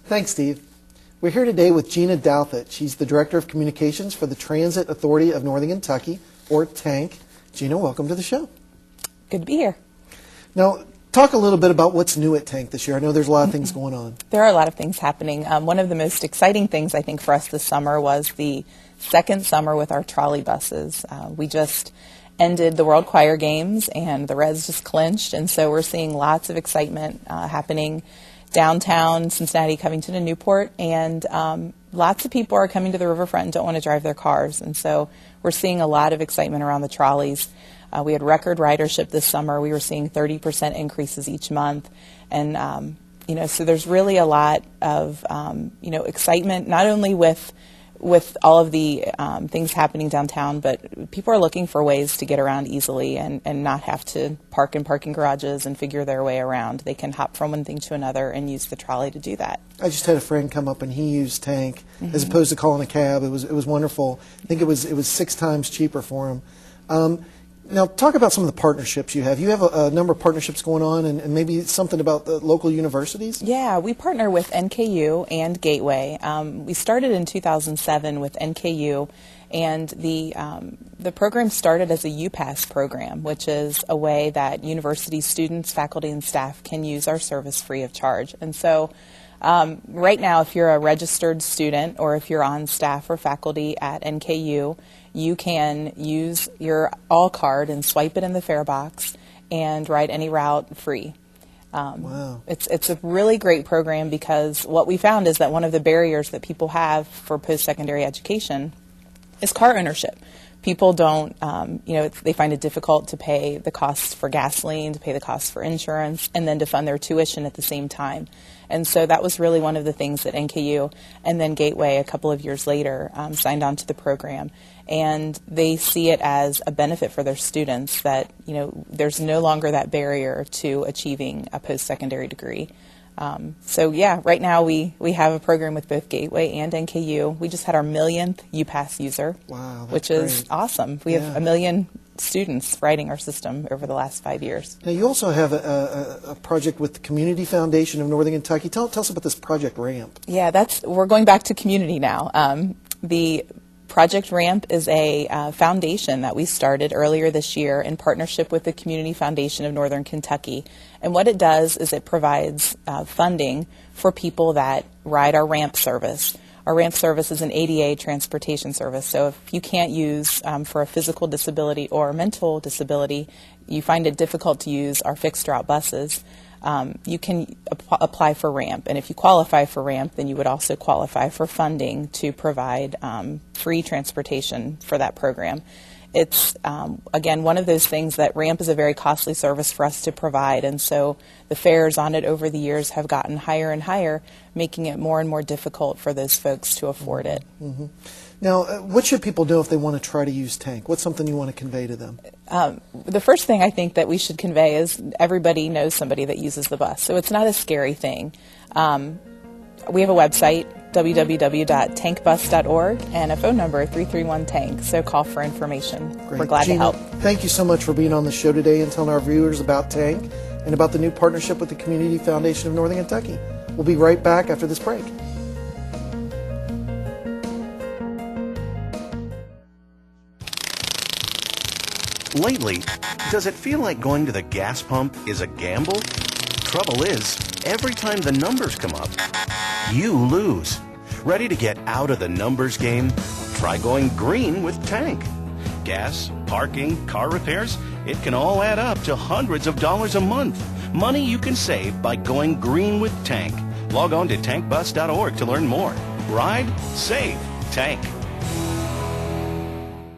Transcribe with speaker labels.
Speaker 1: Thanks, Steve. We're here today with Gina Douthit. She's the Director of Communications for the Transit Authority of Northern Kentucky, or TANK. Gina, welcome to the show.
Speaker 2: Good to be here.
Speaker 1: Now, talk a little bit about what's new at TANK this year. I know there's a lot of things going on.
Speaker 2: There are a lot of things happening. One of the most exciting things, I think, for us this summer was the second summer with our trolley buses. We just ended the World Choir Games, and the Reds just clinched, and so we're seeing lots of excitement happening downtown Cincinnati, Covington, and Newport, and lots of people are coming to the riverfront and don't want to drive their cars, and so we're seeing a lot of excitement around the trolleys. We had record ridership this summer. We were seeing 30% increases each month, and so there's really a lot of excitement, not only with all of the things happening downtown, but people are looking for ways to get around easily and not have to park in parking garages and figure their way around. They can hop from one thing to another and use the trolley to do that.
Speaker 1: I just had a friend come up and he used TANK as opposed to calling a cab. It was wonderful. I think it was 6 times cheaper for him. Now, talk about some of the partnerships you have. You have a number of partnerships going on, and maybe something about the local universities?
Speaker 2: Yeah, we partner with NKU and Gateway. We started in 2007 with NKU, and the program started as a UPass program, which is a way that university students, faculty, and staff can use our service free of charge. And so right now, if you're a registered student or if you're on staff or faculty at NKU, you can use your All card and swipe it in the fare box and ride any route free.
Speaker 1: Wow.
Speaker 2: It's a really great program because what we found is that one of the barriers that people have for post-secondary education is car ownership. People don't, they find it difficult to pay the costs for gasoline, to pay the costs for insurance, and then to fund their tuition at the same time. And so that was really one of the things that NKU and then Gateway a couple of years later signed on to the program. And they see it as a benefit for their students that, there's no longer that barrier to achieving a post-secondary degree. Right now we have a program with both Gateway and NKU. We just had our 1,000,000th UPass user,
Speaker 1: wow,
Speaker 2: which is awesome. We have 1 million students riding our system over the last 5 years.
Speaker 1: Now, you also have a project with the Community Foundation of Northern Kentucky. Tell us about this Project RAMP.
Speaker 2: Yeah, we're going back to community now. The Project RAMP is a foundation that we started earlier this year in partnership with the Community Foundation of Northern Kentucky. And what it does is it provides funding for people that ride our RAMP service. Our RAMP service is an ADA transportation service, so if you can't use for a physical disability or a mental disability, you find it difficult to use our fixed route buses, you can apply for RAMP. And if you qualify for RAMP, then you would also qualify for funding to provide free transportation for that program. It's, again, one of those things that RAMP is a very costly service for us to provide, and so the fares on it over the years have gotten higher and higher, making it more and more difficult for those folks to afford it.
Speaker 1: Mm-hmm. Now, what should people do if they want to try to use TANK? What's something you want to convey to them?
Speaker 2: The first thing I think that we should convey is everybody knows somebody that uses the bus, so it's not a scary thing. We have a website, www.tankbus.org, and a phone number, 331-TANK, so call for information.
Speaker 1: Great.
Speaker 2: We're glad
Speaker 1: Gina,
Speaker 2: to help.
Speaker 1: Thank you so much for being on the show today and telling our viewers about TANK and about the new partnership with the Community Foundation of Northern Kentucky. We'll be right back after this break.
Speaker 3: Lately, does it feel like going to the gas pump is a gamble? Trouble is, every time the numbers come up, you lose. Ready to get out of the numbers game? Try going green with TANK. Gas, parking, car repairs, it can all add up to hundreds of dollars a month. Money you can save by going green with TANK. Log on to tankbus.org to learn more. Ride, save, TANK.